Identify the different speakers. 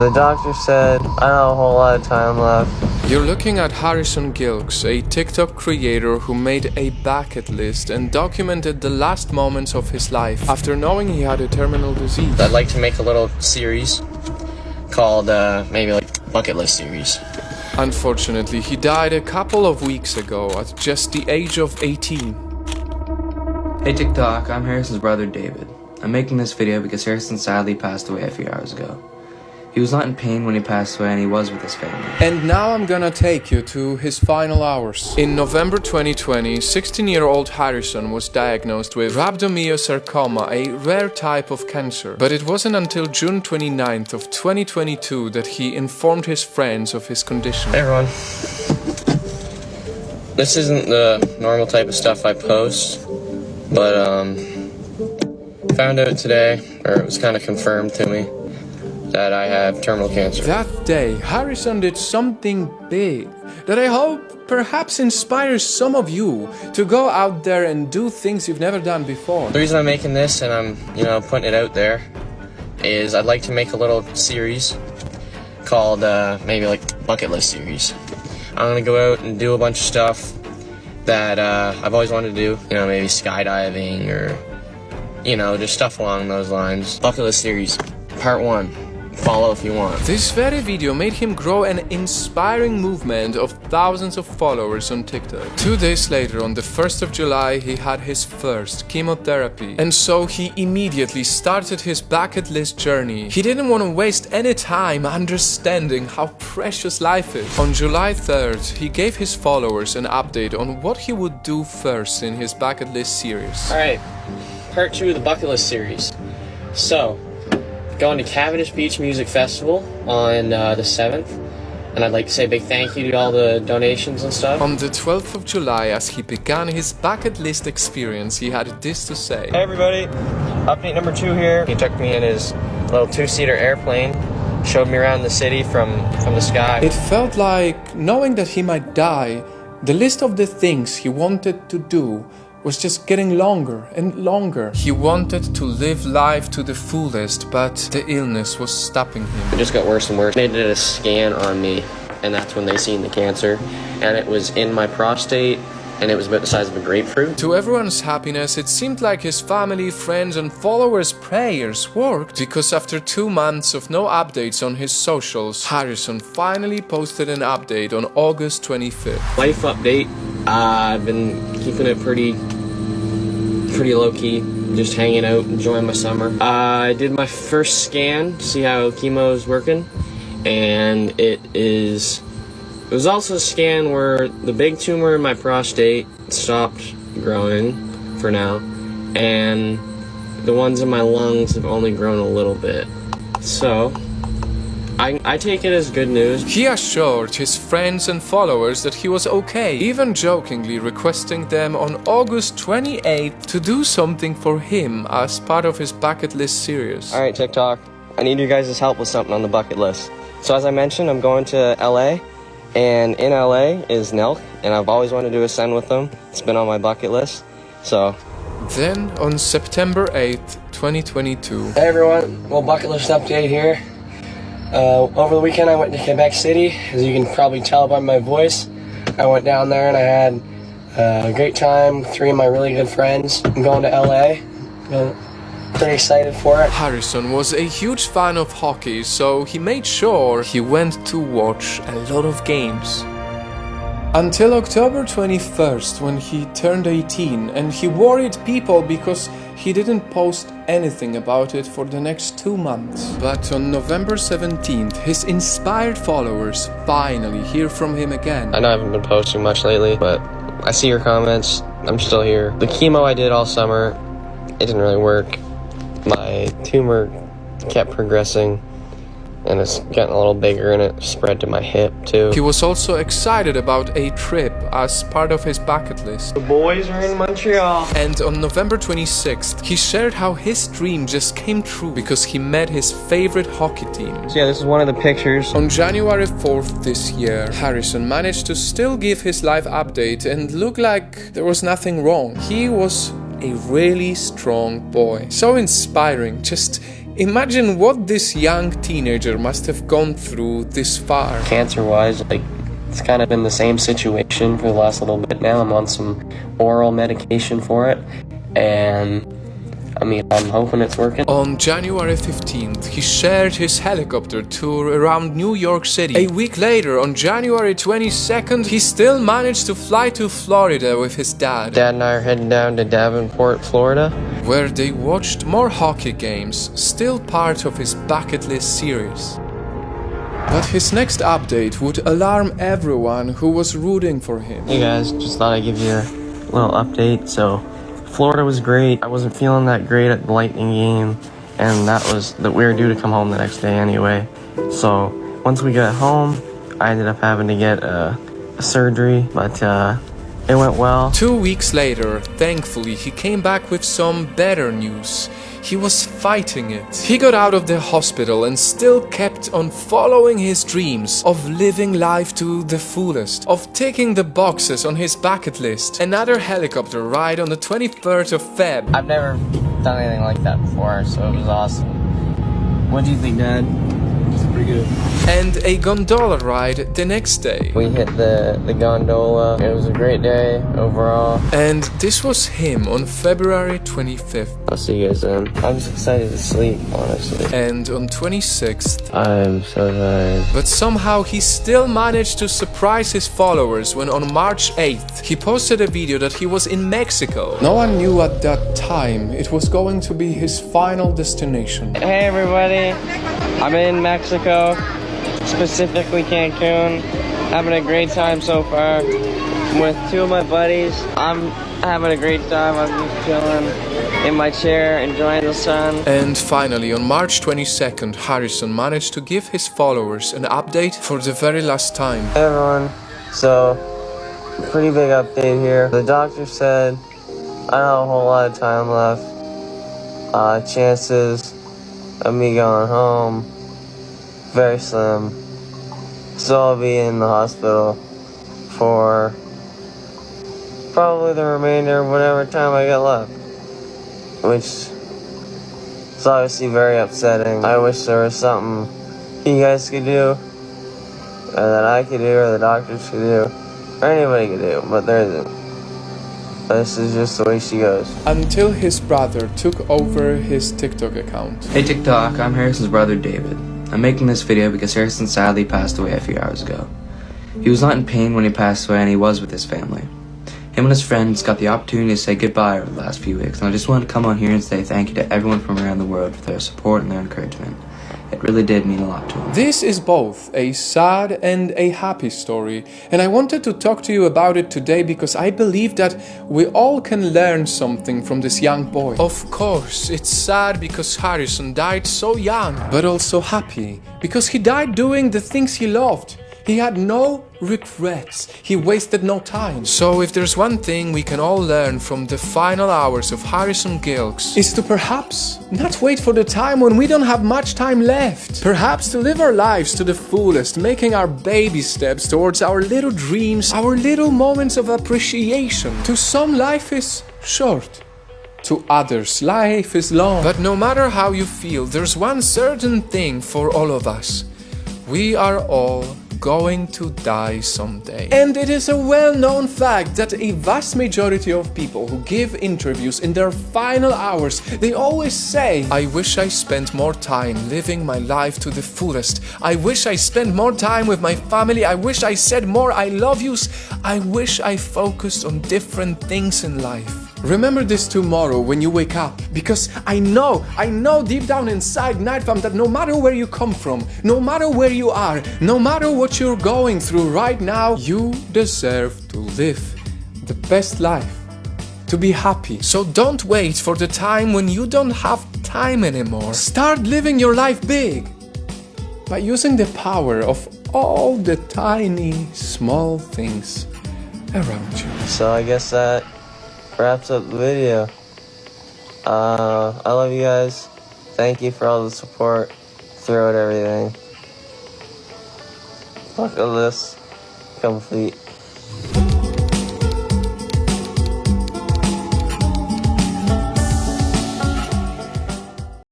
Speaker 1: The doctor said I don't have a whole lot of time left.
Speaker 2: You're looking at Harrison Gilux, a TikTok creator who made a bucket list and documented the last moments of his life after knowing he had a terminal disease.
Speaker 3: I'd like to make a little series called maybe like bucket list series.
Speaker 2: Unfortunately, he died a couple of weeks ago at just the age of 18.
Speaker 4: Hey TikTok, I'm Harrison's brother David. I'm making this video because Harrison sadly passed away a few hours ago. He was not in pain when he passed away and he was with his family.
Speaker 2: And now I'm gonna take you to his final hours. In November 2020, 16-year-old Harrison was diagnosed with rhabdomyosarcoma, a rare type of cancer. But it wasn't until June 29th of 2022 that he informed his friends of his condition.
Speaker 3: Hey everyone. This isn't the normal type of stuff I post, but found out today, or it was kind of confirmed to me, that I have terminal cancer.
Speaker 2: That day, Harrison did something big that I hope perhaps inspires some of you to go out there and do things you've never done before.
Speaker 3: The reason I'm making this and I'm, putting it out there is I'd like to make a little series called maybe like bucket list series. I'm gonna go out and do a bunch of stuff that I've always wanted to do, maybe skydiving or, just stuff along those lines. Bucket list series, part 1. Follow if you want.
Speaker 2: This very video made him grow an inspiring movement of thousands of followers on TikTok. 2 days later, on the 1st of July, he had his first chemotherapy. And so he immediately started his bucket list journey. He didn't want to waste any time understanding how precious life is. On July 3rd, he gave his followers an update on what he would do first in his bucket list series.
Speaker 3: Alright, part 2 of the bucket list series. So, going to Cavendish Beach Music Festival on the 7th, and I'd like to say a big thank you to all the donations and stuff.
Speaker 2: On the 12th of July, as he began his bucket list experience, he had this to say.
Speaker 3: Hey everybody, update number 2 here. He took me in his little 2-seater airplane, showed me around the city from the sky.
Speaker 2: It felt like, knowing that he might die, the list of the things he wanted to do was just getting longer and longer. He wanted to live life to the fullest, but the illness was stopping him.
Speaker 3: It just got worse and worse. They did a scan on me, and that's when they seen the cancer. And it was in my prostate, and it was about the size of a grapefruit.
Speaker 2: To everyone's happiness, it seemed like his family, friends, and followers' prayers worked, because after 2 months of no updates on his socials, Harrison finally posted an update on August 25th.
Speaker 3: Life update. I've been keeping it pretty low-key, just hanging out, enjoying my summer. I did my first scan to see how chemo is working, and it was also a scan where the big tumor in my prostate stopped growing for now, and the ones in my lungs have only grown a little bit. So I take it as good news.
Speaker 2: He assured his friends and followers that he was okay, even jokingly requesting them on August 28th to do something for him as part of his bucket list series.
Speaker 3: Alright TikTok, I need your guys' help with something on the bucket list. So as I mentioned, I'm going to LA, and in LA is Nelk, and I've always wanted to ascend with them. It's been on my bucket list, so.
Speaker 2: Then on September 8th, 2022.
Speaker 5: Hey everyone, well, bucket list update here. Over the weekend I went to Quebec City, as you can probably tell by my voice. I went down there and I had a great time with 3 of my really good friends. I'm going to LA. Pretty excited for it.
Speaker 2: Harrison was a huge fan of hockey, so he made sure he went to watch a lot of games. Until October 21st, when he turned 18, and he worried people because he didn't post anything about it for the next 2 months. But on November 17th, his inspired followers finally hear from him again.
Speaker 3: I know I haven't been posting much lately, but I see your comments. I'm still here. The chemo I did all summer, it didn't really work. My tumor kept progressing, and it's getting a little bigger, and it spread to my hip too.
Speaker 2: He was also excited about a trip as part of his bucket list.
Speaker 5: The boys are in Montreal.
Speaker 2: And on November 26th, he shared how his dream just came true because he met his favorite hockey team.
Speaker 3: So yeah, this is one of the pictures.
Speaker 2: On January 4th this year, Harrison managed to still give his life update and look like there was nothing wrong. He was a really strong boy. So inspiring, just Imagine what this young teenager must have gone through this far.
Speaker 5: Cancer-wise, like, it's kind of been the same situation for the last little bit now. I'm on some oral medication for it, and I mean, I'm hoping it's working.
Speaker 2: On January 15th, he shared his helicopter tour around New York City. A week later, on January 22nd, he still managed to fly to Florida with his dad.
Speaker 5: Dad and I are heading down to Davenport, Florida,
Speaker 2: where they watched more hockey games, still part of his bucket list series. But his next update would alarm everyone who was rooting for him.
Speaker 5: Hey guys, just thought I'd give you a little update. So, Florida was great. I wasn't feeling that great at the Lightning game, and we were due to come home the next day anyway. So, once we got home, I ended up having to get a surgery, but it went well.
Speaker 2: 2 weeks later, thankfully, he came back with some better news. He was fighting it. He got out of the hospital and still kept on following his dreams of living life to the fullest, of ticking the boxes on his bucket list. Another helicopter ride on the 23rd of Feb.
Speaker 5: I've never done anything like that before, so it was awesome. What do you think, Dad? It's pretty good.
Speaker 2: And a gondola ride the next day.
Speaker 5: We hit the gondola. It was a great day overall.
Speaker 2: And this was him on February 25th.
Speaker 5: I'll see you guys then. I'm just excited to sleep, honestly.
Speaker 2: And on 26th.
Speaker 5: I'm so tired.
Speaker 2: But somehow he still managed to surprise his followers when on March 8th he posted a video that he was in Mexico. No one knew at that time it was going to be his final destination.
Speaker 6: Hey everybody, I'm in Mexico, specifically Cancun. Having a great time so far. I'm with two of my buddies. I'm having a great time. I'm just chilling in my chair, enjoying the sun.
Speaker 2: And finally, on March 22nd, Harrison managed to give his followers an update for the very last time.
Speaker 1: Hey everyone, so pretty big update here. The doctor said I don't have a whole lot of time left. Chances of me going home, very slim. So I'll be in the hospital for probably the remainder of whatever time I got left, which is obviously very upsetting. I wish there was something you guys could do, or that I could do, or the doctors could do, or anybody could do, but there isn't. This is just the way she goes.
Speaker 2: Until his brother took over his TikTok account.
Speaker 4: Hey TikTok, I'm Harrison's brother David. I'm making this video because Harrison sadly passed away a few hours ago. He was not in pain when he passed away, and he was with his family. Him and his friends got the opportunity to say goodbye over the last few weeks, and I just wanted to come on here and say thank you to everyone from around the world for their support and their encouragement. It really did mean a lot to him.
Speaker 2: This is both a sad and a happy story, and I wanted to talk to you about it today because I believe that we all can learn something from this young boy. Of course, it's sad because Harrison died so young, but also happy because he died doing the things he loved. He had no regrets. He wasted no time. So if there's one thing we can all learn from the final hours of Harrison Gilux, is to perhaps not wait for the time when we don't have much time left. Perhaps to live our lives to the fullest, making our baby steps towards our little dreams, our little moments of appreciation. To some, life is short. To others, life is long. But no matter how you feel, there's one certain thing for all of us. We are all going to die someday. And it is a well-known fact that a vast majority of people who give interviews in their final hours, they always say, I wish I spent more time living my life to the fullest. I wish I spent more time with my family. I wish I said more I love yous. I wish I focused on different things in life. Remember this tomorrow when you wake up, because I know deep down inside Nightfall that no matter where you come from, no matter where you are, no matter what you're going through right now, you deserve to live the best life, to be happy. So don't wait for the time when you don't have time anymore. Start living your life big by using the power of all the tiny, small things around you.
Speaker 1: So I guess that wraps up the video. I love you guys. Thank you for all the support throughout everything. Bucket list complete.